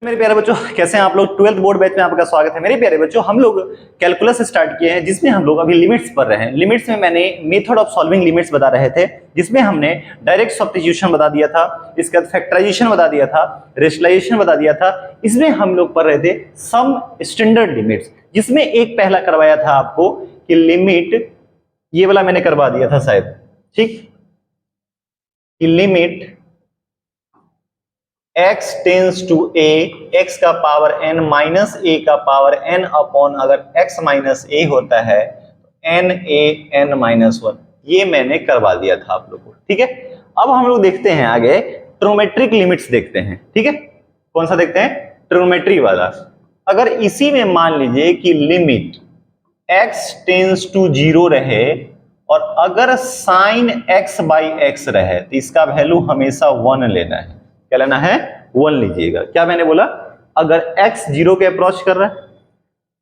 मेरे प्यारे बच्चों, कैसे हैं आप लोग। 12th बोर्ड बैच में आपका स्वागत है। मेरे प्यारे बच्चों, हम लोग कैलकुलस स्टार्ट किए हैं जिसमें हम लोग अभी लिमिट्स पढ़ रहे हैं। लिमिट्स में मैंने मेथड ऑफ सॉल्विंग लिमिट्स बता रहे थे, जिसमें हमने डायरेक्ट सब्स्टिट्यूशन बता दिया था, इसके बाद फैक्टराइजेशन बता दिया था, रेशनलाइजेशन बता दिया था। इसमें हम लोग पढ़ रहे थे सम स्टैंडर्ड लिमिट्स, जिसमें एक पहला करवाया था आपको कि लिमिट, ये वाला मैंने करवा दिया था शायद, ठीक, कि limit x tends to a, x का पावर n माइनस a का पावर n अपॉन अगर x माइनस a होता है तो n a n माइनस 1, ये मैंने करवा दिया था आप लोगों को। ठीक है, अब हम लोग देखते हैं आगे ट्रिग्नोमेट्रिक लिमिट्स देखते हैं। ठीक है, कौन सा देखते हैं? ट्रिग्नोमेट्री वाला। अगर इसी में मान लीजिए कि लिमिट x टेंस टू 0 रहे और अगर साइन x बाई x रहे तो इसका वैल्यू हमेशा 1 लेना है। क्या लेना है? 1 लीजिएगा। क्या मैंने बोला? अगर x 0 के अप्रोच कर रहा है,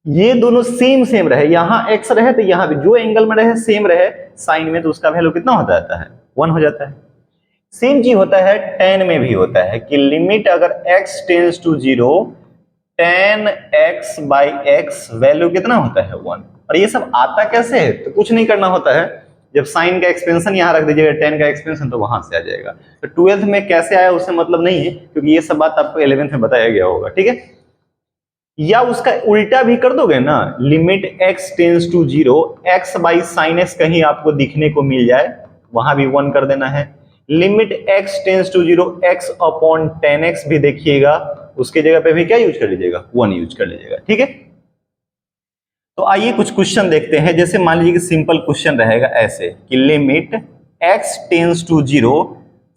ये दोनों सेम रहे, यहां x रहे तो यहां भी जो एंगल में रहे सेम रहे साइन में, तो उसका वैल्यू कितना हो जाता है? 1 हो जाता है। सेम चीज होता है tan में भी होता है कि लिमिट अगर x tends to 0, tan x by x value कितना होता है? 1। और ये सब आता कैसे है? तो कुछ नहीं करना होता है, जब साइन का एक्सपेंशन यहां रख दीजिएगा, tan का एक्सपेंशन, तो वहां से आ जाएगा। तो 12th में कैसे आया उससे मतलब नहीं है, क्योंकि ये सब बात आपको 11th में बताया गया होगा। ठीक है, या उसका उल्टा भी कर दोगे ना, limit x tends to 0, x by sine x कहीं आपको दिखने को मिल जाए, वहां भी 1 कर देना है। Limit x tends to 0, x upon tan x भी देखिएगा, उसके जगह पे भी क्या यूज कर लीजिएगा? 1 यूज कर लीजिएगा। ठीक है, तो आइए कुछ क्वेश्चन देखते हैं। जैसे मान लीजिए कि सिंपल क्वेश्चन रहेगा ऐसे कि limit x tends to 0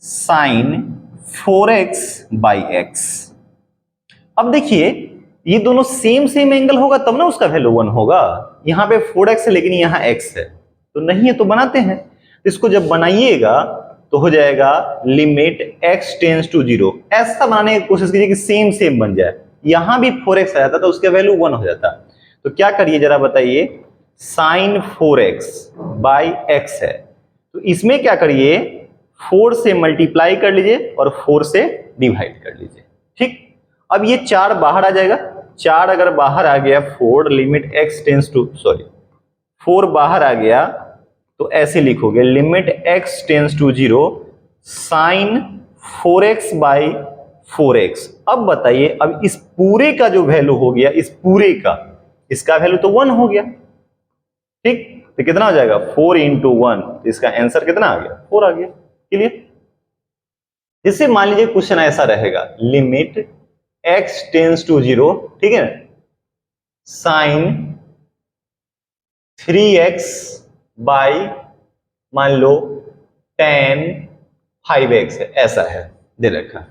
sine 4x by x। अब देखिए ये दोनों सेम एंगल होगा तब ना उसका वैल्यू 1 होगा। यहाँ पे 4x है लेकिन यहाँ x है, तो नहीं है तो बनाते हैं। इसको जब बनाइएगा तो हो जाएगा लिमिट x टेंस टू 0। ऐसा बनाने की कोशिश कीजिए कि सेम बन जाए। यहां भी 4x आ जाता तो उसका वैल्यू 1 हो जाता। तो क्या करिए जरा बताइए, साइन 4x बाई x है, तो इसमें क्या करिए, 4 से मल्टीप्लाई कर लीजिए और 4 से डिवाइड कर लीजिए। ठीक, अब ये 4 बाहर आ जाएगा। 4 अगर बाहर आ गया, 4 लिमिट x टेंस टू 4 बाहर आ गया तो ऐसे लिखोगे limit x tends to 0 sine 4x by 4x। अब बताइए, अब इस पूरे का जो वैल्यू हो गया, इस पूरे का, इसका वैल्यू तो 1 हो गया। ठीक, तो कितना हो जाएगा? 4 इंटू 1, इसका आंसर कितना आ गया? 4 आ गया। क्लियर? इससे मान लीजिए क्वेश्चन ऐसा रहेगा, लिमिट x टेंस टू 0, ठीक है, साइन 3x बाई मान लो tan 5x है, ऐसा है दे रखा।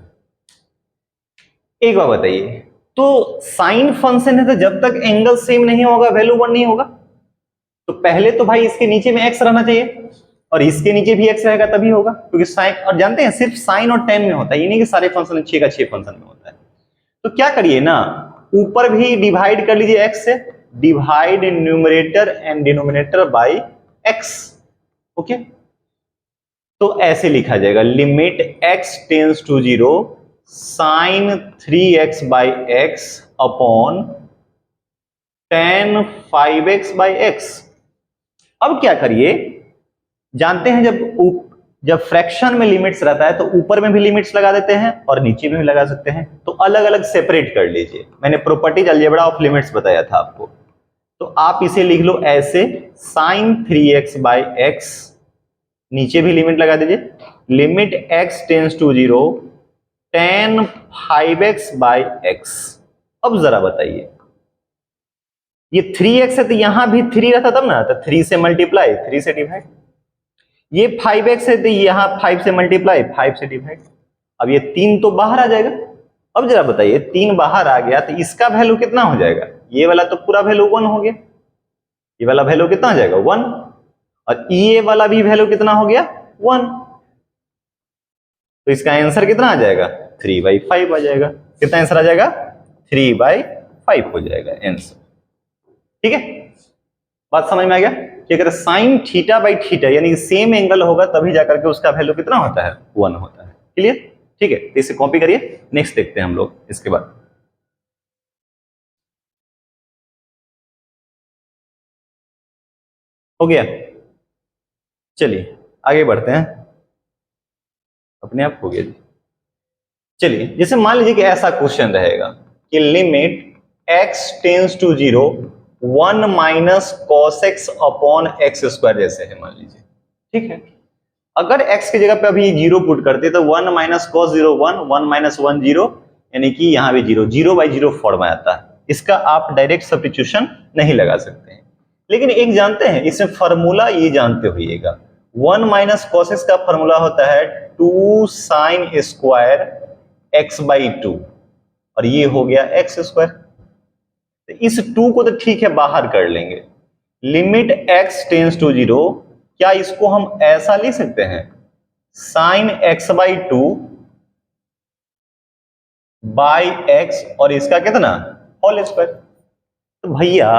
एक बार बताइए, तो साइन फंक्शन है तो जब तक एंगल सेम नहीं होगा वैल्यू 1 नहीं होगा। तो पहले तो भाई इसके नीचे में x रहना चाहिए और इसके नीचे भी x रहेगा तभी होगा, क्योंकि साइन, और जानते हैं सिर्फ साइन और tan में होता है, ये नहीं कि सारे फंक्शन 6 का 6 फंक्शन में होता है। तो क्या करिए ना, ऊपर भी डिवाइड कर लीजिए x से, divide numerator and denominator by x। Okay, तो ऐसे लिखा जाएगा limit x tends to 0 sine 3x by x upon tan 5x by x। अब क्या करिए, जानते हैं जब फ्रैक्शन में लिमिट्स रहता है तो ऊपर में भी लिमिट्स लगा देते हैं और नीचे में भी लगा सकते हैं, तो अलग अलग सेपरेट कर लीजिए। मैंने प्रॉपर्टीज अलजेब्रा ऑफ लिमिट्स बताया था आपको, तो आप इसे लिख लो ऐसे, साइन 3x बाई x, नीचे भी लिमिट लगा दीजिए, limit x tends to 0 tan 5x by x। अब जरा बताइए, ये 3x है तो यहां भी 3 रहता तब ना, तो 3 से मल्टीप्लाई, 3 से डिवाइड। ये 5x है तो यहां 5 से मल्टीप्लाई, 5 से डिवाइड। अब ये 3 तो बाहर आ जाएगा। अब जरा बताइए, 3 बाहर आ गया तो इसका वैल्यू कितना हो जाएगा? ये वाला तो पूरा वैल्यू 1 हो गया, ये वाला वैल्यू कितना हो जाएगा? 1। और ये वाला भी वैल्यू कितना हो गया? 1। तो इसका आंसर कितना आ जाएगा? 3/5 आ जाएगा। कितना आंसर आ जाएगा? 3/5 हो जाएगा आंसर। ठीक है, बात समझ में आ गया कि अगर साइन थीटा बाई थीटा यानी सेम एंगल होगा तभी जाकर के उसका वैल्यू कितना होता है? 1 होता है। क्लियर? ठीक है, तो इसे कॉपी करिए। नेक्स्ट देखते हैं हम लोग इसके बाद। हो गया। चलिए आगे बढ़ते हैं, अपने आप हो गया जी। चलिए जैसे मान लीजिए कि ऐसा क्वेश्चन रहेगा कि limit x tends to 0 1 minus cos x upon x square जैसे है, मान लीजिए, ठीक है। अगर x की जगह पे अभी जीरो पुट करते तो 1 माइनस कॉस 0 1, 1 माइनस 1 0, यानी कि यहाँ भी 0 0 बाई 0 फॉर्म आता है। इसका आप डायरेक्ट सब्स्टिट्यूशन नहीं लगा सकते हैं, लेकिन एक जानते हैं इसमें फॉर्मूला, ये जानते होइएगा 1 माइनस कॉस एक्स का फॉर्मूला होता है 2 साइन स्क्वायर x बाई 2, और ये हो गया एक्स स्क्वायर। तो इस 2 को तो ठीक है बाहर कर लेंगे, लिमिट x टेंस टू 0, क्या इसको हम ऐसा लिख सकते हैं sine x by 2 by x, और इसका कितना होल स्क्वायर। तो भैया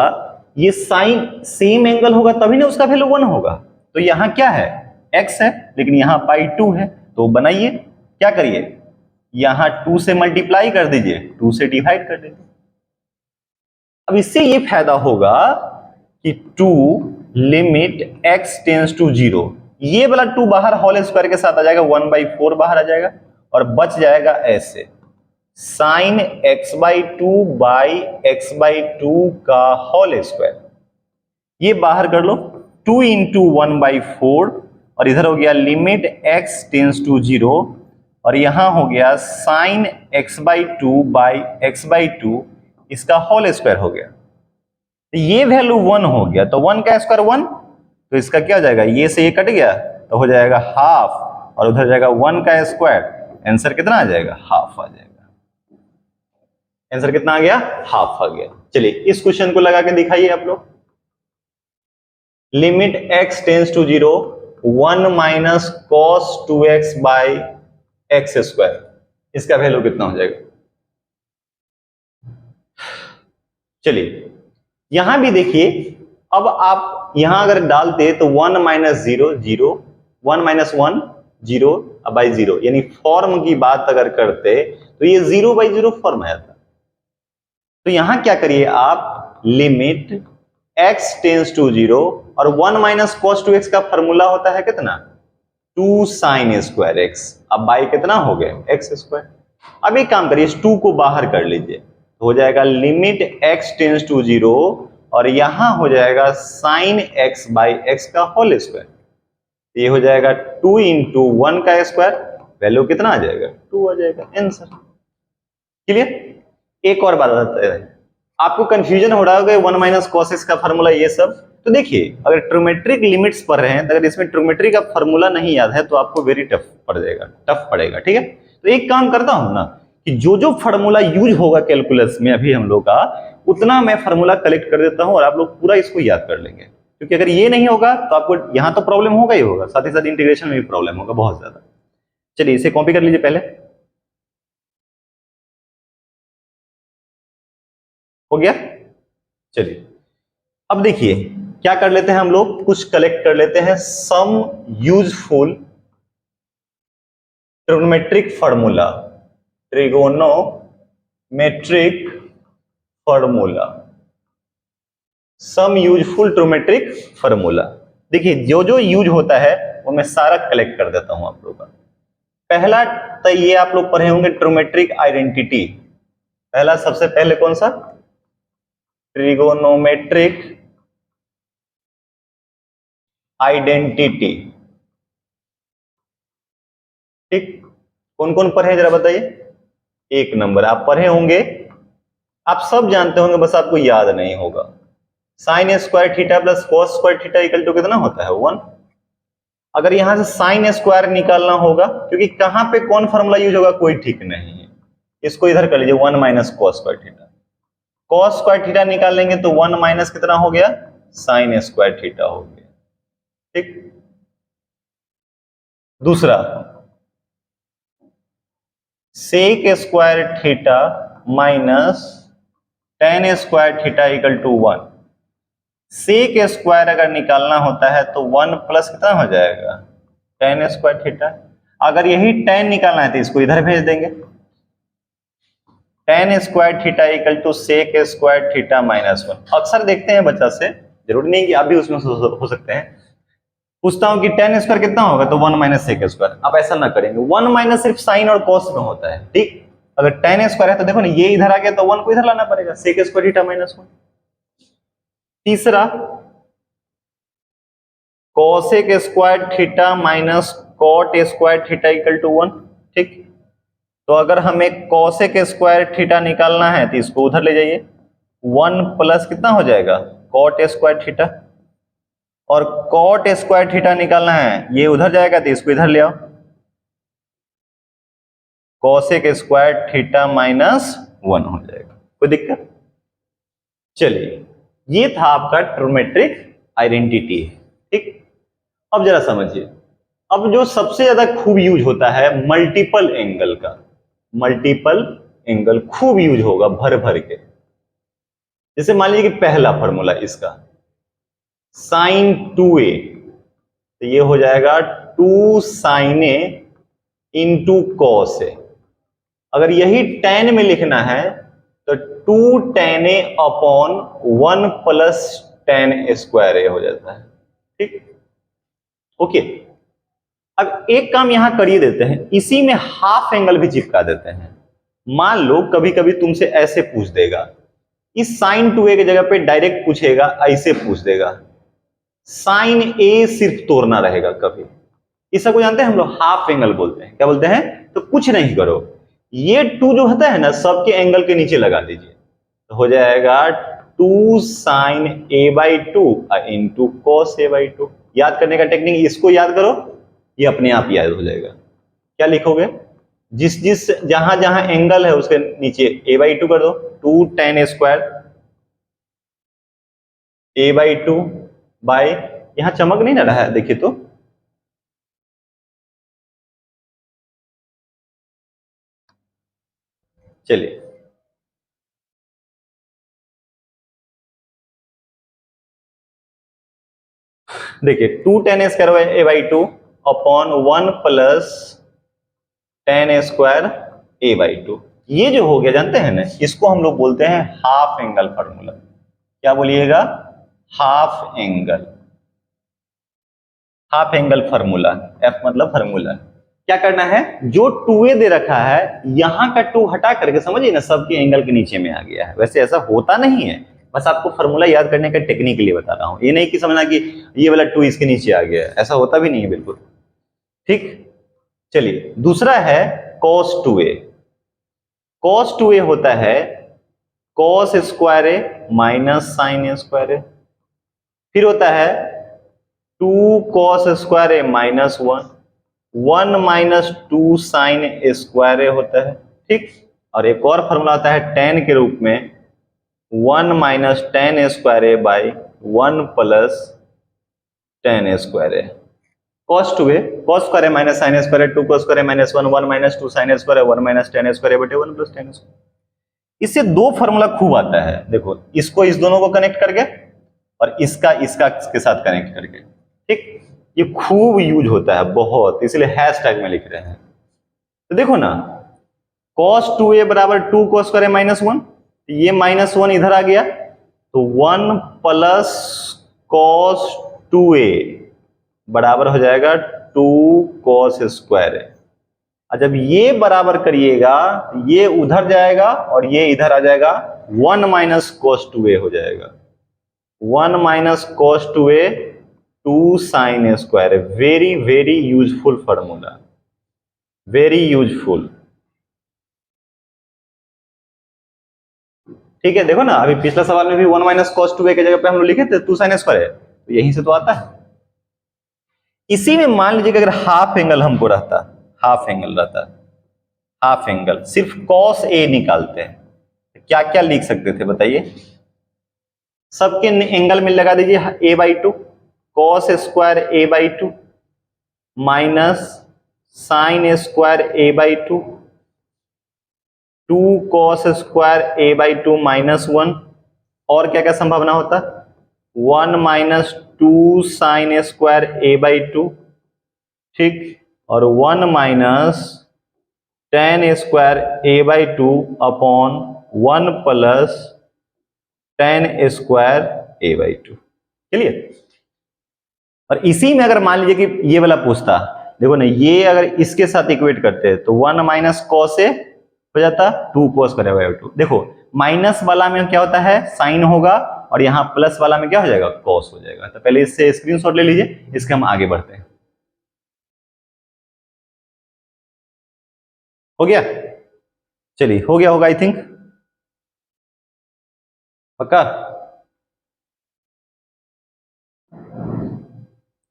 ये साइन सेम एंगल होगा तभी ना उसका वैल्यू 1 होगा। तो यहां क्या है x है, लेकिन यहां बाई 2 है, तो बनाइए, क्या करिए यहां 2 से मल्टीप्लाई कर दीजिए, 2 से डिवाइड कर दीजिए। अब इससे ये फायदा होगा कि 2 लिमिट x टेंस टू 0, ये वाला 2 बाहर होल स्क्वायर के साथ आ जाएगा, 1/4 बाहर आ जाएगा, और बच जाएगा ऐसे sine x by 2 by x by 2 का होल स्क्वायर। ये बाहर कर लो, 2 इंटू 1/4, और इधर हो गया लिमिट x टेंस टू 0, और यहां हो गया sine x by 2 by x by 2, इसका होल स्क्वायर हो गया। तो ये वैल्यू 1 हो गया, तो 1 का स्क्वायर 1, तो इसका क्या हो जाएगा, ये से ये कट गया तो हो जाएगा हाफ, और उधर जाएगा 1 का स्क्वायर, आंसर कितना आ जाएगा हाफ आ जाएगा। आंसर कितना आ गया हाफ आ गया। चलिए इस क्वेश्चन को लगा के दिखाइए आप लोग, limit x tends to 0 1 minus cos 2x by x square, इसका वैल्यू कितना हो जाएगा। चलिए यहां भी देखिए, अब आप यहां अगर डालते तो 1 माइनस 0 0, 1 माइनस 1 0 बाई 0, यानी फॉर्म की बात अगर करते तो ये 0/0 फॉर्म आया था। तो यहां क्या करिए आप, लिमिट x टेंस टू 0, और 1 माइनस कॉस 2x का फॉर्मूला होता है कितना 2 साइन स्क्वायर x, अब बाई कितना हो गया एक्स स्क्वायर। अब एक काम करिए, इस 2 को बाहर कर लीजिए, तो हो जाएगा लिमिट x टेंस टू 0, और यहां हो जाएगा साइन x बाई एक्स का होल स्क्वायर। ये हो जाएगा 2 इंटू 1 का स्क्वायर, वैल्यू कितना आ जाएगा 2 आ जाएगा, आंसर क्लियर। एक और बात बताते हैं, आपको कंफ्यूजन हो रहा होगा 1 माइनस कॉस एक्स का फॉर्मूला ये सब, तो देखिए अगर ट्रिग्नोमेट्रिक लिमिट्स पढ़ रहे हैं तो अगर इसमें ट्रिग्नोमेट्री का फॉर्मूला नहीं याद है तो आपको वेरी टफ पड़ जाएगा, टफ पड़ेगा, ठीक है। तो एक काम करता हूं ना कि जो जो फॉर्मूला यूज होगा कैलकुलस में अभी हम लोग का, उतना मैं फॉर्मूला कलेक्ट कर देता हूं और आप लोग पूरा इसको याद कर लेंगे, क्योंकि अगर ये नहीं होगा तो आपको यहाँ तो प्रॉब्लम होगा ही होगा, साथ ही साथ इंटीग्रेशन में भी प्रॉब्लम होगा बहुत ज्यादा। चलिए इसे कॉपी कर लीजिए, पहले हो गया। चलिए अब देखिए क्या कर लेते हैं हम लोग, कुछ कलेक्ट कर लेते हैं some useful trigonometric formula, trigonometric formula, some useful trigonometric formula. देखिए जो जो यूज होता है वो मैं सारा कलेक्ट कर देता हूं आप लोगों का। पहला तो ये आप लोग पढ़े होंगे ट्रिग्नोमेट्रिक आइडेंटिटी, पहला सबसे पहले कौन सा ट्रिगोनोमेट्रिक आइडेंटिटी, ठीक। कौन कौन पढ़े जरा बताइए, एक नंबर आप पढ़े होंगे, आप सब जानते होंगे, बस आपको याद नहीं होगा। Sine square theta plus cos square theta equal to कितना होता है 1। अगर यहां से साइन स्क्वायर निकालना होगा, क्योंकि कहां पे कौन फॉर्मूला यूज होगा कोई ठीक नहीं है, इसको इधर कर लीजिए 1 minus cos square theta, cos square theta निकाल लेंगे तो 1 माइनस कितना हो गया साइन स्क्वायर थीटा हो गया, ठीक। दूसरा sec square theta minus tan square theta equal to 1। Sec square अगर निकालना होता है तो 1 प्लस कितना हो जाएगा टेन स्क्वायर थीटा। अगर यही टेन निकालना है तो इसको इधर भेज देंगे, tan square theta equal to sec square theta minus 1। अक्सर देखते हैं बच्चा से जरूरी नहीं कि आप भी उसमें हो सकते हैं। पूछता हूं कि tan स्क्वायर कितना होगा, तो 1 माइनस सेक स्क्वायर। आप ऐसा ना करेंगे, 1 माइनस सिर्फ साइन और कॉस में होता है, ठीक। अगर tan स्क्वायर है तो देखो ना, ये इधर आ गया तो 1 को इधर लाना पड़ेगा, सेक स्क्वायर थीटा माइनस 1। तीसरा cosec square theta minus cot square theta equal to 1, ठीक। तो अगर हमें कॉसेक स्क्वायर थीटा निकालना है तो इसको उधर ले जाइए, 1 प्लस कितना हो जाएगा कॉट स्क्वायर थीटा, और कॉट स्क्वायर थीटा निकालना है, ये उधर जाएगा तो इसको इधर ले आओ, कॉसेक स्क्वायर थीटा माइनस 1 हो जाएगा। कोई दिक्कत? चलिए, ये था आपका ट्रिग्नोमेट्रिक आइडेंटिटी, ठीक। अब जरा समझिए, अब जो सबसे ज्यादा खूब यूज होता है मल्टीपल एंगल का, मल्टीपल एंगल खूब यूज होगा भर भर के। जैसे मान लीजिए कि पहला फॉर्मूला इसका साइन 2a, तो ये हो जाएगा 2 साइन ए इंटू कॉस ए। अगर यही tan में लिखना है तो 2 tan a upon 1 plus tan square A हो जाता है, ठीक। ओके, अब एक काम यहां करिए देते हैं, इसी में हाफ एंगल भी चिपका देते हैं। मान लो कभी कभी तुमसे ऐसे पूछ देगा, इस साइन 2a की जगह पे डायरेक्ट पूछेगा, ऐसे पूछ देगा, साइन ए सिर्फ तोड़ना रहेगा कभी। इस सबको जानते हैं हम लोग हाफ एंगल बोलते हैं। क्या बोलते हैं? तो कुछ नहीं करो, ये 2 जो होता है ना, सबके एंगल के नीचे लगा दीजिए, तो हो जाएगा 2 sine A by 2 into cos A by 2। याद करने का टेक्निक, इसको याद करो, ये अपने आप याद हो जाएगा। क्या लिखोगे? जिस जिस जहां जहां एंगल है उसके नीचे ए बाई 2 कर दो, 2 tan square A by 2 by, यहां चमक नहीं ना रहा है, देखिए तो, चलिए देखिए 2 tan square A by 2 upon 1 plus tan square A by 2, ये जो हो गया जानते हैं ना, इसको हम लोग बोलते हैं हाफ एंगल फॉर्मूला। क्या बोलिएगा? Half angle, half angle formula. F मतलब फॉर्मूला। क्या करना है, जो 2a दे रखा है यहां का 2 हटा करके, समझिए ना, सबके एंगल के नीचे में आ गया है। वैसे ऐसा होता नहीं है, बस आपको फॉर्मूला याद करने का टेक्निक के लिए बता रहा हूं, ये नहीं कि समझना कि ये वाला 2 इसके नीचे आ गया है, ऐसा होता भी नहीं है बिल्कुल, ठीक। चलिए, दूसरा है cos 2a। cos 2a होता है cos square A minus sine square ए, फिर होता है 2 cos square A minus 1, 1 minus 2 sine square ए होता है, ठीक। और एक और फॉर्मूला आता है tan के रूप में 1 minus tan square A by 1 plus tan square A. cos 2a, cos square A minus sine square A, 2 cos square A minus 1, 1 minus 2 sine square A, 1 minus tan square A बटे 1 plus tan square. इससे 2 formula खूब आता है, देखो, इसको इस दोनों को कनेक्ट करके और इसका इसका के साथ कनेक्ट करके, ठीक। ये खूब यूज होता है बहुत, इसलिए हैश टैग में लिख रहे हैं। तो देखो ना, cos 2a बराबर 2 cos स्क्वायर ए माइनस 1, ये माइनस 1 इधर आ गया, तो 1 प्लस cos 2a बराबर हो जाएगा 2 cos स्क्वायर ए। और जब ये बराबर करिएगा, ये उधर जाएगा और ये इधर आ जाएगा, 1 माइनस cos 2a हो जाएगा, 1 minus cos 2a 2 sine square. Very very useful formula, very useful, ठीक है। देखो ना, अभी पिछला सवाल में भी 1 माइनस cos 2a की जगह पे हम लोग लिखे थे 2 साइन स्क्वायर, तो यहीं से तो आता है। इसी में मान लीजिए कि अगर हाफ एंगल हमको रहता, हाफ एंगल रहता, हाफ एंगल सिर्फ cos a निकालते हैं, तो क्या क्या लिख सकते थे बताइए? सबके एंगल में लगा दीजिए a by 2, cos square a by 2 minus sine square a by 2, 2 cos square a by 2 minus 1, और क्या क्या संभावना होता? 1 minus 2 sine square a by 2, ठीक, और 1 minus tan square a by 2 upon 1 plus tan square a by 2। Clear. और इसी में अगर मान लीजिए कि ये वाला पूछता, देखो ना, ये अगर इसके साथ इक्वेट करते हैं तो 1 माइनस कॉस ए हो जाता, 2 कॉस करेगा 2। देखो माइनस वाला में क्या होता है, साइन होगा, और यहाँ प्लस वाला में क्या हो जाएगा, कॉस हो जाएगा। तो पहले इससे स्क्रीनशॉट ले लीजिए, इसके हम आगे बढ़ते हैं। हो गया, चलिए हो गया होगा आई थिंक, पक्का।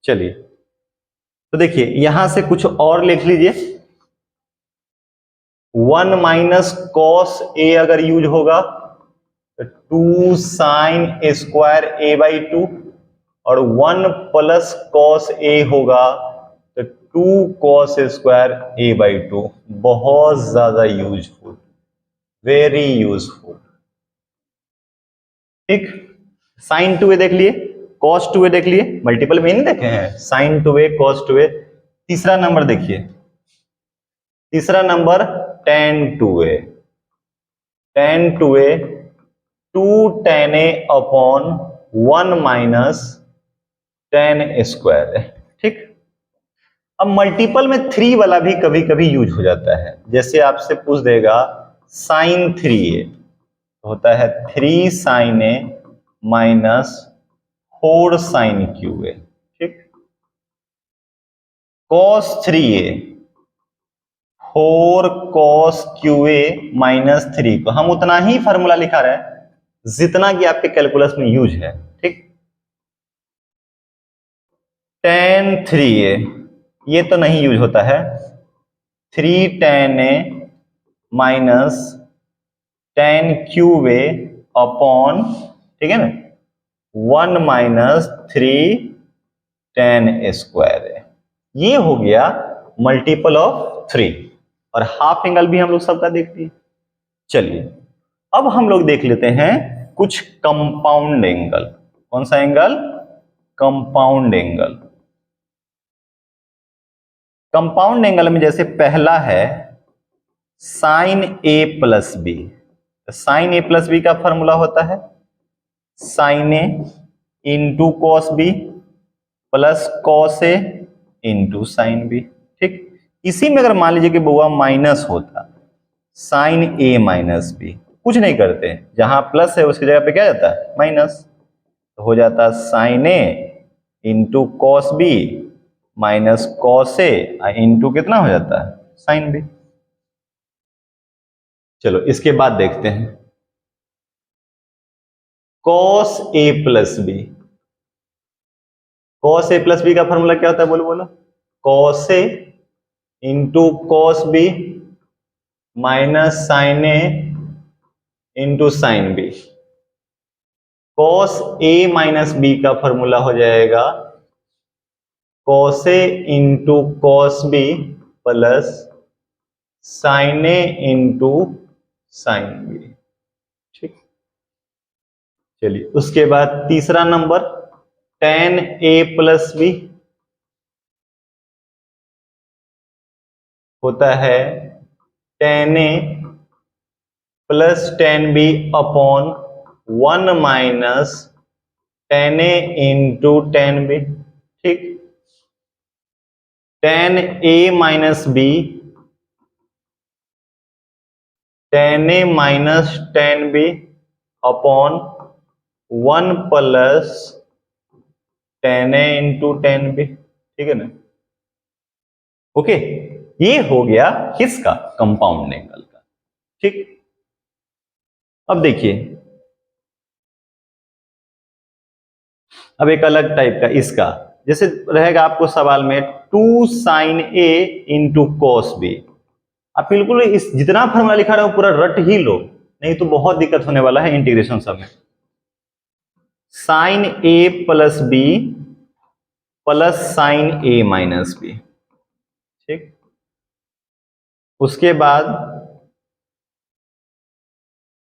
चलिए तो देखिए यहां से कुछ और लिख लीजिए। 1 माइनस कॉस ए अगर यूज होगा तो 2 sine A square A by 2, और 1 प्लस कॉस ए होगा तो 2 कॉस स्क्वायर ए बाई 2। बहुत ज्यादा यूजफुल, वेरी यूजफुल। ठीक, साइन 2a देख लिए, कॉस 2a देख लिए, मल्टीपल में नहीं देखे हैं, साइन 2a कॉस 2a। तीसरा नंबर देखिए, तीसरा number tan 2a, tan 2a 2 tan a upon 1 minus tan square है। ठीक, अब मल्टीपल में 3 वाला भी कभी कभी यूज हो जाता है, जैसे आपसे पूछ देगा साइन 3a होता है 3 sine A minus 4 sine cube A. ठीक, cos 3a 4 cos cube A minus 3 को हम उतना ही फॉर्मूला लिखा रहे हैं जितना कि आपके कैलकुलस में यूज है। ठीक, tan 3a ये तो नहीं यूज होता है, 3 tan a minus tan cube A upon, ठीक है ना, 1 माइनस 3 tan स्क्वायर है। ये हो गया मल्टीपल ऑफ 3, और हाफ एंगल भी हम लोग सबका देख लिए। चलिए अब हम लोग देख लेते हैं कुछ कंपाउंड एंगल। कौन सा angle, compound angle. Compound angle में जैसे पहला है sine A plus B. Sine A plus B का फॉर्मूला होता है sine A into cos B plus cos A into sine B. ठीक, इसी में अगर मान लीजिए कि बउआ माइनस होता, साइन ए माइनस बी, कुछ नहीं करते, जहां प्लस है उसकी जगह पे क्या जाता है, माइनस, तो हो जाता sine A into cos B minus cos A into कितना हो जाता है, साइन बी। चलो इसके बाद देखते हैं cos A plus B. Cos A plus B का फॉर्मूला क्या होता है, बोलो बोलो, cos A into cos B minus sine A into sine B. Cos A minus B का फॉर्मूला हो जाएगा cos A into cos B plus sine A into sine B. ठीक, चलिए उसके बाद तीसरा number tan A plus B होता है tan A plus tan B upon 1 minus tan A into tan B. ठीक, tan A minus B tan A minus tan B upon 1 plus tan A into tan B. ठीक है ना, okay, ये हो गया किसका, कंपाउंड एंगल का। ठीक, अब देखिए अब एक अलग टाइप का इसका, जैसे रहेगा आपको सवाल में 2 sine A into cos B. आप बिल्कुल इस जितना फॉर्मूला लिखा रहा हो पूरा रट ही लो, नहीं तो बहुत दिक्कत होने वाला है इंटीग्रेशन सब में। Sign A plus B plus sine A minus B. ठीक, उसके बाद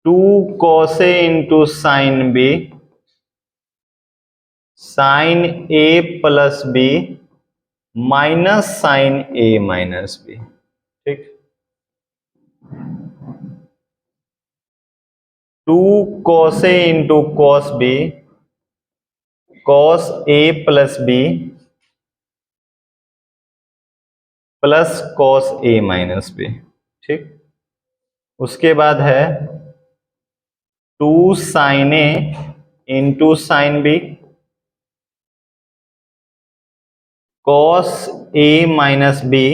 2 cos A into sine B sine A plus B minus sine A minus B. ठीक, 2 cos A into cos B cos A plus B plus cos A minus B, ठीक। उसके बाद है 2 sine A into sine B cos A minus B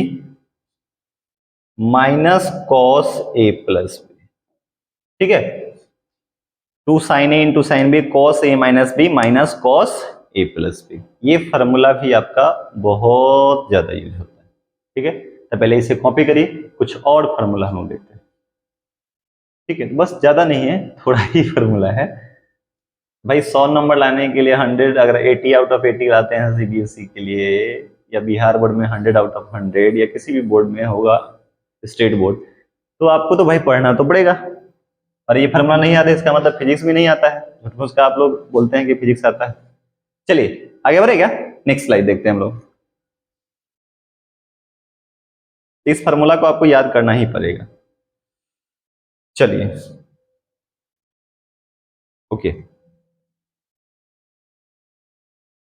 minus cos A plus B, ठीक है। 2 sine A into sine B cos A minus B minus cos A plus B. ये formula भी आपका बहुत ज्यादा यूज होता है, ठीक है। तो पहले इसे कॉपी करिए, कुछ और फॉर्मूला हम देखते हैं, ठीक है। बस ज्यादा नहीं है, थोड़ा ही फॉर्मूला है भाई। 100 नंबर लाने के लिए 100, अगर 80 आउट ऑफ 80 लाते हैं सीबीएसई के लिए या बिहार बोर्ड में 100 आउट ऑफ 100 या किसी भी बोर्ड में होगा, स्टेट बोर्ड, तो आपको तो भाई पढ़ना तो पड़ेगा। और ये फॉर्मूला नहीं आता इसका मतलब फिजिक्स भी नहीं आता है। झूठ का आप लोग बोलते हैं कि फिजिक्स आता है। चलिए आगे बढ़े क्या, नेक्स्ट स्लाइड देखते हैं हम लोग। इस फॉर्मूला को आपको याद करना ही पड़ेगा। चलिए ओके,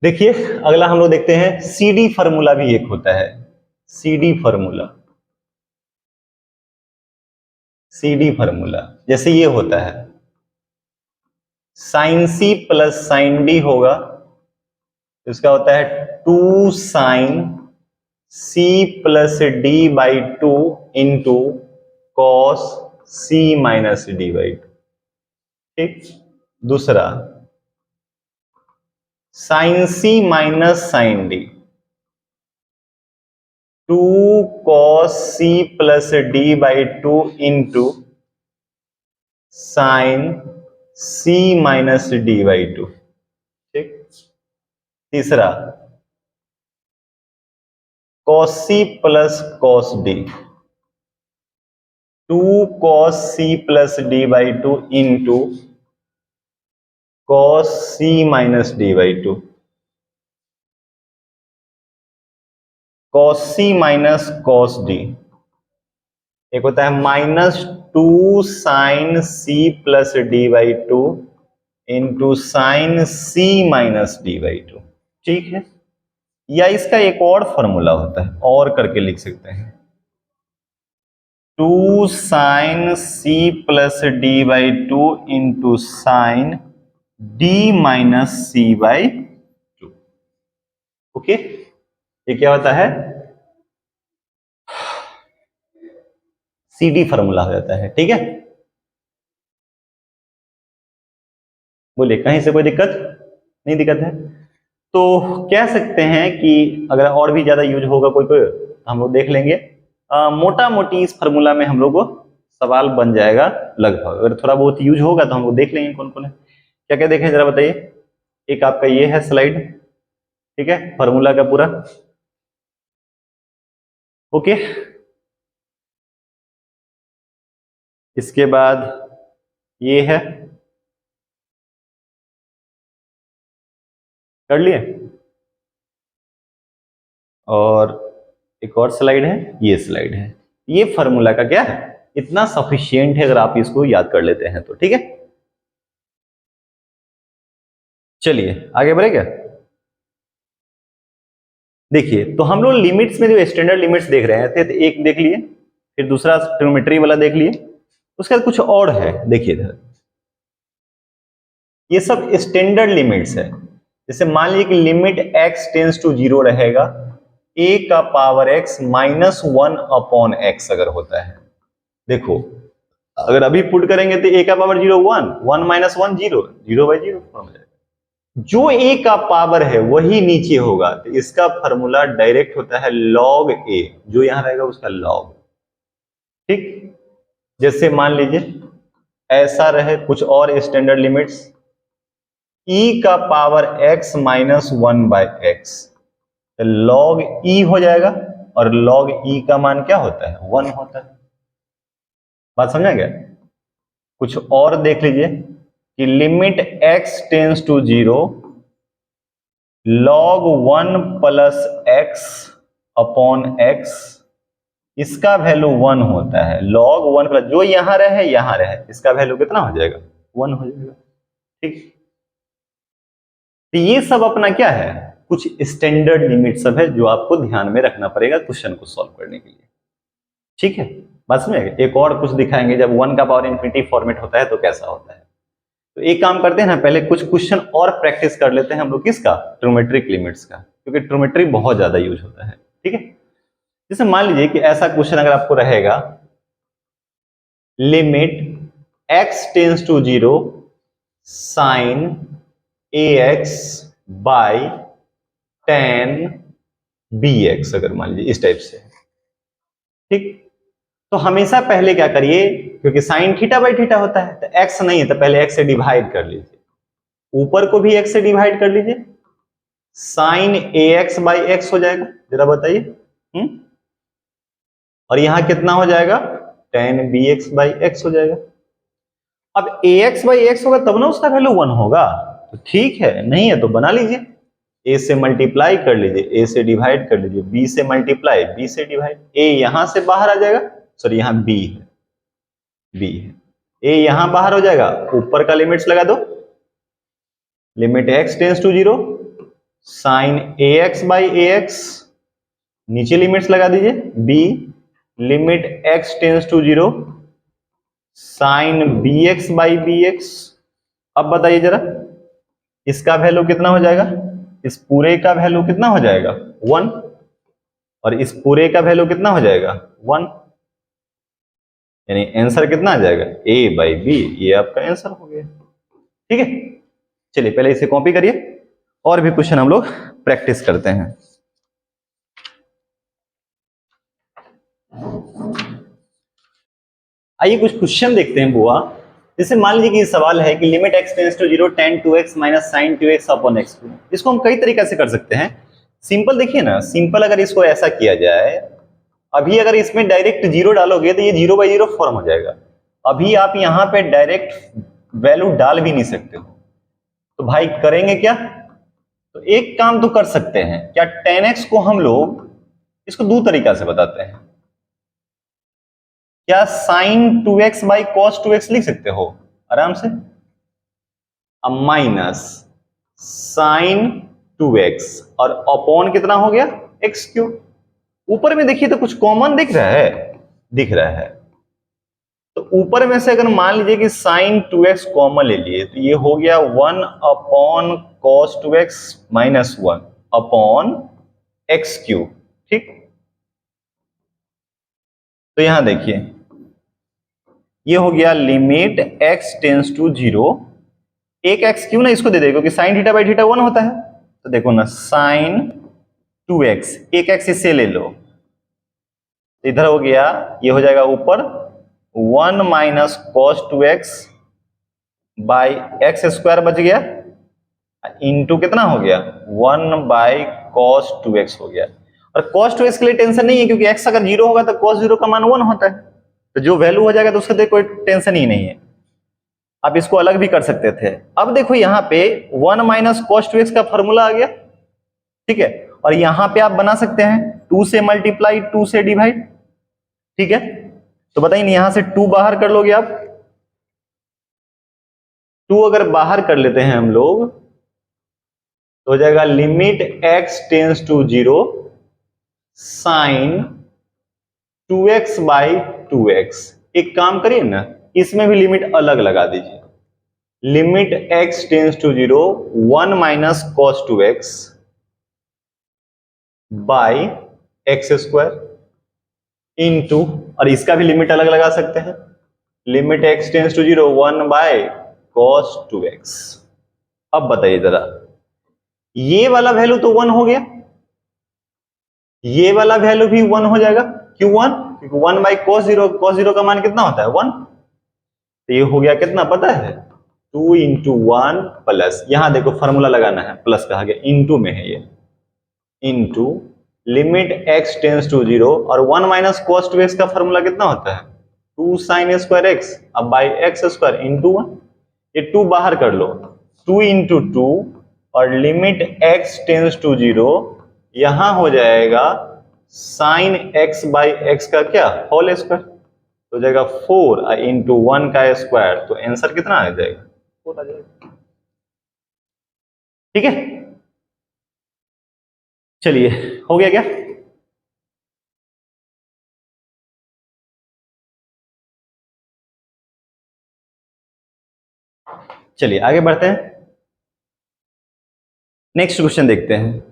देखिए अगला हम लोग देखते हैं सीडी फॉर्मूला भी एक होता है। सीडी फॉर्मूला, सीडी फॉर्मूला जैसे ये होता है sine C plus sine D होगा, इसका होता है 2 sine C plus D by 2 into cos C minus D by 2, ठीक। दूसरा sine C minus sine D 2 cos C plus D by 2 into sine C minus D by 2, ठीक। तीसरा cos C plus cos D 2 cos C plus D by 2 into cos C minus D by 2, cos C minus cos D. एक होता है -2 sine C plus D by 2 into sine C minus D by 2, ठीक है। या इसका एक और formula होता है, और करके लिख सकते हैं 2 sine C plus D by 2 into sine D minus C by 2, okay. ये क्या होता है, सीडी फॉर्मूला हो जाता है, ठीक है। बोलिए कहीं से कोई दिक्कत नहीं? दिक्कत है तो कह सकते हैं कि अगर और भी ज्यादा यूज होगा कोई कोई तो हम लोग देख लेंगे। मोटा मोटी इस फार्मूला में हम लोग को सवाल बन जाएगा लगभग। अगर थोड़ा बहुत यूज होगा तो हम लोग देख लेंगे कौन कौन है, क्या क्या देखें जरा बताइए। एक आपका ये है स्लाइड, ठीक है, फार्मूला का पूरा, ओके। इसके बाद ये है, कर लिए। और एक और स्लाइड है, ये स्लाइड है। ये फार्मूला का क्या है, इतना सफिशियंट है अगर आप इसको याद कर लेते हैं तो, ठीक है। चलिए आगे बढ़े क्या। देखिए तो हम लोग लिमिट्स में जो स्टैंडर्ड लिमिट्स देख रहे थे, तो एक देख लिए, फिर दूसरा ट्रिग्नोमेट्री वाला देख लिए, उसके बाद कुछ और है। देखिए इधर ये सब स्टैंडर्ड लिमिट्स है। जैसे मान लीजिए कि लिमिट x टेंस टू 0 रहेगा, a का पावर x -1 अपॉन x अगर होता है। देखो अगर अभी पुट करेंगे तो a का पावर 0 1, 1 - 1 0, 0/0 फॉर्म हो जाएगा। जो a का पावर है वही नीचे होगा, तो इसका फॉर्मूला डायरेक्ट होता है log a, जो यहां रहेगा उसका log, ठीक। जैसे मान लीजिए ऐसा रहे कुछ और स्टैंडर्ड लिमिट्स, e का पावर x -1/x, तो log e हो जाएगा, और log e का मान क्या होता है, 1 होता है। बात समझा गया। कुछ और देख लीजिए कि limit x tends to 0 log 1 plus x upon x, इसका वैल्यू 1 होता है। log 1 प्लस जो यहां रहे इसका वैल्यू कितना हो जाएगा, 1 हो जाएगा, ठीक। तो ये सब अपना क्या है, कुछ स्टैंडर्ड लिमिट सब है जो आपको ध्यान में रखना पड़ेगा क्वेश्चन को सॉल्व करने के लिए। ठीक है, बस में एक और कुछ दिखाएंगे, जब 1 का पावर इंफिनिटी फॉर्मेट होता है तो कैसा होता है। तो एक काम करते हैं ना, पहले कुछ क्वेश्चन और प्रैक्टिस कर लेते हैं हम लोग, किसका, ट्रिग्नोमेट्रिक लिमिट्स का, क्योंकि ट्रिग्नोमेट्री बहुत ज्यादा यूज होता है। ठीक है, जैसे मान लीजिए कि ऐसा क्वेश्चन अगर आपको रहेगा, limit x tends to 0 sine ax by tan bx, अगर मान लीजिए इस टाइप से। ठीक, तो हमेशा पहले क्या करिए, क्योंकि साइन थीटा बाई थीटा होता है, तो x नहीं है तो पहले x से डिवाइड कर लीजिए, ऊपर को भी x से डिवाइड कर लीजिए, साइन ax बाई एक्स हो जाएगा, जरा बताइए। और यहां कितना हो जाएगा, tan bx बाई एक्स हो जाएगा। अब ax बाई एक्स होगा तब ना उसका वैल्यू 1 होगा, तो ठीक है, नहीं है तो बना लीजिए, a से मल्टीप्लाई कर लीजिए, a से डिवाइड कर लीजिए, b से मल्टीप्लाई, b से डिवाइड, a यहां से बाहर आ जाएगा, सॉरी यहां b है, b है, a यहां बाहर हो जाएगा, ऊपर का लिमिट्स लगा दो, limit x tends to 0 sine ax by ax, नीचे लिमिट्स लगा दीजिए, b limit x tends to 0 sine bx by bx। अब बताइए जरा, इसका वैल्यू कितना हो जाएगा, इस पूरे का वैल्यू कितना हो जाएगा 1, और इस पूरे का वैल्यू कितना हो जाएगा 1, यानी आंसर कितना आ जाएगा a बाई बी, ये आपका आंसर हो गया। ठीक है, चलिए पहले इसे कॉपी करिए, और भी क्वेश्चन हम लोग प्रैक्टिस करते हैं। आइए कुछ क्वेश्चन देखते हैं बुआ। जैसे मान लीजिए कि ये सवाल है कि limit x tends to 0 tan 2x minus sin 2x upon x2। इसको हम कई तरीके से कर सकते हैं। सिंपल देखिए ना, सिंपल अगर इसको ऐसा किया जाए, अभी अगर इसमें डायरेक्ट 0 डालोगे तो ये 0 बाई 0 फॉर्म हो जाएगा। अभी आप यहाँ पे डायरेक्ट वैल्यू डाल भी नहीं सकते हो, तो भाई करेंगे क्या, तो एक काम तो कर सकते हैं, क्या tan x को हम लोग इसको दो तरीका से बताते हैं, क्या sign 2x by cos 2x लिख सकते हो आराम से, अब माइनस साइन 2x और अपॉन कितना हो गया एक्स क्यूब। ऊपर में देखिए तो कुछ कॉमन दिख रहा है, दिख रहा है, तो ऊपर में से अगर मान लीजिए कि साइन 2x कॉमन ले लिए तो ये हो गया 1 upon cos 2x minus 1 upon x cube. ठीक, तो यहां देखिए ये हो गया लिमिट x टेंस टू 0, एक एक्स क्यों ना इसको दे दे, क्योंकि साइन थीटा बाई थीटा 1 होता है, तो देखो ना साइन 2x, एक एक्स इससे ले लो, इधर हो गया, ये हो जाएगा ऊपर 1 minus cos 2x by x square बच गया, इनटू कितना हो गया 1 बाई कॉस 2x हो गया। और cos 2x के लिए टेंशन नहीं है, क्योंकि x अगर 0 होगा तो cos 0 का मान 1 होता है, तो जो वैल्यू हो जाएगा तो उसका कोई टेंशन ही नहीं है। आप इसको अलग भी कर सकते थे। अब देखो यहाँ पे 1 माइनस कॉस 2x का फॉर्मूला आ गया, ठीक है, और यहां पे आप बना सकते हैं 2 से मल्टीप्लाई 2 से डिवाइड। ठीक है, तो बताइए यहां से 2 बाहर कर लोगे आप, 2 अगर बाहर कर लेते हैं हम लोग तो हो जाएगा limit x tends to 0 sine 2x by 2x। एक काम करिए ना, इसमें भी लिमिट अलग लगा दीजिए, limit x tends to 0 1 minus cos 2x by x square into, और इसका भी लिमिट अलग लगा सकते हैं, limit x tends to 0 1 by cos 2x। अब बताइए जरा, ये वाला वैल्यू तो 1 हो गया, ये वाला वैल्यू भी 1 हो जाएगा, क्यों 1, क्योंकि 1 बाई कॉस 0 का मान कितना होता है 1, तो ये हो गया कितना पता है 2 इंटू 1 प्लस, यहां देखो फॉर्मूला लगाना है, प्लस कहा गया, इंटू में है ये, into limit x tends to 0 और 1 माइनस कॉस 2x का फॉर्मूला कितना होता है 2 साइन स्क्वायर x, अब बाई एक्स स्क्वायर इंटू 1, ये 2 बाहर कर लो, 2 इंटू 2 और लिमिट x टेंस टू 0 यहां हो जाएगा साइन x बाई एक्स का क्या होल स्क्वायर, तो हो जाएगा 4 इंटू 1 का स्क्वायर, तो आंसर कितना आ जाएगा 4 आ जाएगा। ठीक है, चलिए हो गया क्या? चलिए आगे बढ़ते हैं, नेक्स्ट क्वेश्चन देखते हैं।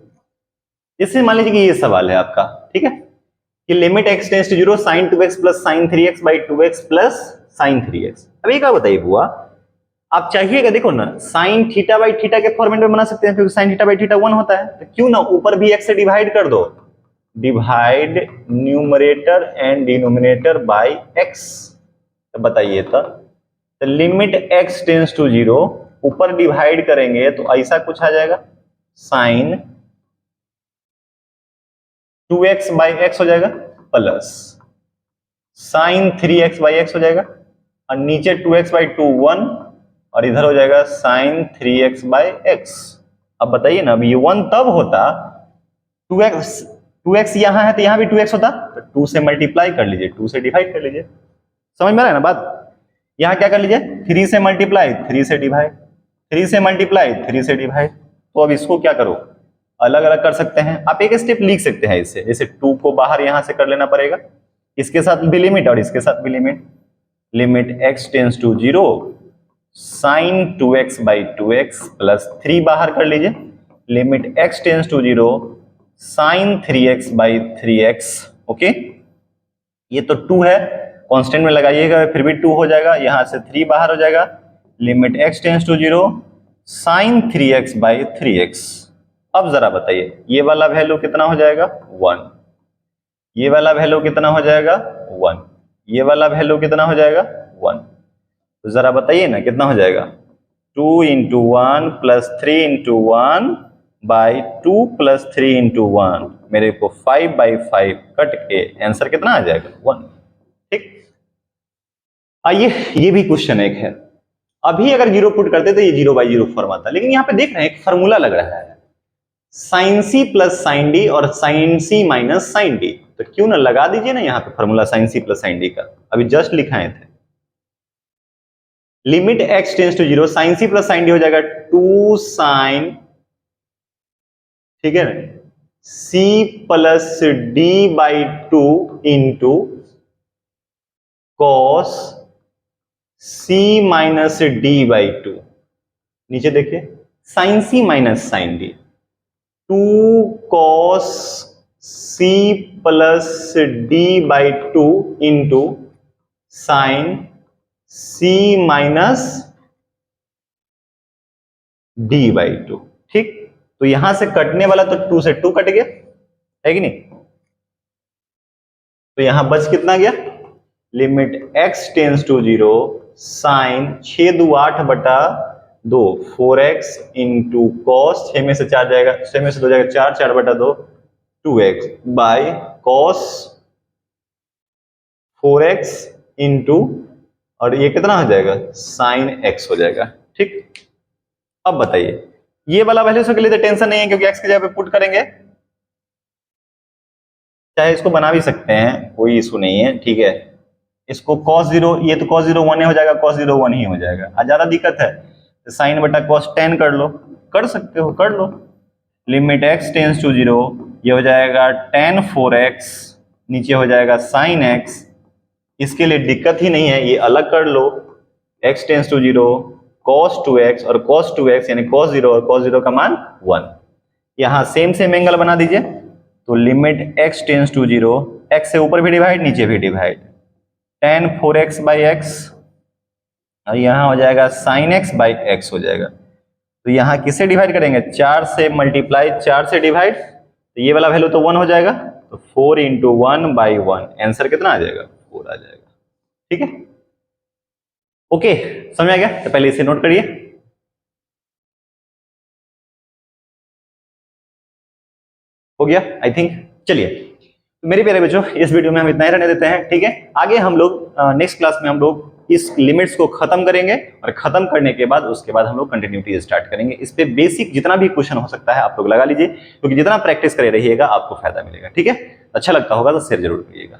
इससे मान लीजिए कि ये सवाल है आपका, ठीक है, कि limit x tends to 0 sin 2x plus sin 3x by 2x plus sin 3x। अब ये क्या बताइए बुआ, आप चाहिएगा देखो ना sin थीटा बाई थीटा के फॉर्मेट में बना सकते हैं, क्योंकि sin थीटा बाई थीटा 1 होता है, तो क्यों ना ऊपर भी x से डिवाइड कर दो, divide numerator and denominator by x। तो बताइए तो लिमिट x टेंड्स टू 0 ऊपर डिवाइड करेंगे तो ऐसा कुछ आ जाएगा, sin 2x बाई एक्स हो जाएगा plus sin 3x by x हो जाएगा, और नीचे 2x बाई 2 1, और इधर हो जाएगा sin 3x बाई एक्स। अब बताइए ना, अब ये 1 तब होता 2x यहां है तो यहां भी 2x होता, तो 2 से मल्टीप्लाई कर लीजिए, 2 से डिवाइड कर लीजिए, समझ में आ रहा है ना बात? यहां क्या कर लीजिए, 3 से मल्टीप्लाई 3 से डिवाइड, 3 से मल्टीप्लाई 3 से डिवाइड। तो अब इसको क्या करो, अलग अलग कर सकते हैं, आप एक स्टेप लिख सकते हैं इससे, जैसे 2 को बाहर यहां से कर लेना पड़ेगा, इसके साथ भी लिमिट और इसके साथ भी limit, limit x tends to 0 sin 2x by 2x plus 3 बाहर कर लीजिए, limit x tends to 0 sin 3x by 3x। Okay, ये तो 2 है, कांस्टेंट में लगाइएगा फिर भी 2 हो जाएगा, यहां से 3 बाहर हो जाएगा, limit x tends to 0 sin 3x by 3x। अब जरा बताइए ये वाला वैल्यू कितना हो जाएगा 1, ये वाला वैल्यू कितना हो जाएगा 1, ये वाला वैल्यू कितना हो जाएगा 1। तो जरा बताइए ना कितना हो जाएगा, 2 into 1 plus 3 into 1 by 2 plus 3 into 1, मेरे को 5 बाई 5 कट के आंसर कितना आ जाएगा 1। ठीक, आइए ये भी क्वेश्चन एक है, अभी अगर 0 पुट करते तो ये 0 बाई 0 फॉर्म आता, लेकिन यहाँ पे देख रहे हैं एक फॉर्मूला लग रहा है sin c plus sin d और sin c minus sin d, तो क्यों ना लगा दीजिए ना यहाँ पे formula sin c plus sin d का, अभी जस्ट लिखाए थे, limit x tends to 0 sin c plus sin d हो जाएगा 2 sin, ठीक है ना, c plus d by 2 into cos c minus d by 2, नीचे देखिए sin c minus sin d, 2 cos c plus d by 2 into sign c minus d by 2। ठीक, तो यहां से कटने वाला तो 2 से 2 कट गया है कि नहीं, तो यहां बच कितना गया, limit x tends to 0 sine 6 2 8 बटा 2 4x इंटू कॉस 6 में से 4 जाएगा, 6 में से 2 जाएगा 4, 4 बटा 2 2x by cos 4x into, और ये कितना हो जाएगा साइन x हो जाएगा। ठीक, अब बताइए ये वाला वैल्यू के लिए तो टेंशन नहीं है, क्योंकि x की जगह पे पुट करेंगे, चाहे इसको बना भी सकते हैं, कोई इशू नहीं है। ठीक है, इसको cos 0, ये तो cos 0 1 हो जाएगा, cos 0 1 ही हो जाएगा, ज्यादा दिक्कत है साइन बटा cos 10 कर लो, कर सकते हो कर लो, लिमिट x टेंड्स टू 0 ये हो जाएगा tan 4x, नीचे हो जाएगा sin x, इसके लिए दिक्कत ही नहीं है, ये अलग कर लो, x tends to 0 cos 2x और cos 2x यानी cos 0 और cos 0 का मान 1, यहां सेम सेम एंगल बना दीजिए, तो limit x tends to 0, x से ऊपर भी डिवाइड नीचे भी divide, tan 4x by x, और यहाँ हो जाएगा sin x बाई एक्स हो जाएगा, तो यहाँ किससे डिवाइड करेंगे 4 से मल्टीप्लाई 4 से डिवाइड, तो ये वाला वैल्यू तो 1 हो जाएगा, तो 4 इंटू 1 बाई 1, आंसर कितना आ जाएगा 4 आ जाएगा। ठीक है, ओके समझ आ गया, तो पहले इसे नोट करिए। हो गया आई थिंक। चलिए तो मेरे प्यारे बच्चों इस वीडियो में हम इतना ही रहने देते हैं। ठीक है, आगे हम लोग नेक्स्ट क्लास में हम लोग इस लिमिट्स को खत्म करेंगे, और खत्म करने के बाद उसके बाद हम लोग कंटिन्यूटी स्टार्ट करेंगे। इस पे बेसिक जितना भी क्वेश्चन हो सकता है आप लोग लगा लीजिए, क्योंकि जितना प्रैक्टिस करे रहिएगा आपको फायदा मिलेगा। ठीक है, अच्छा लगता होगा तो शेयर जरूर करिएगा।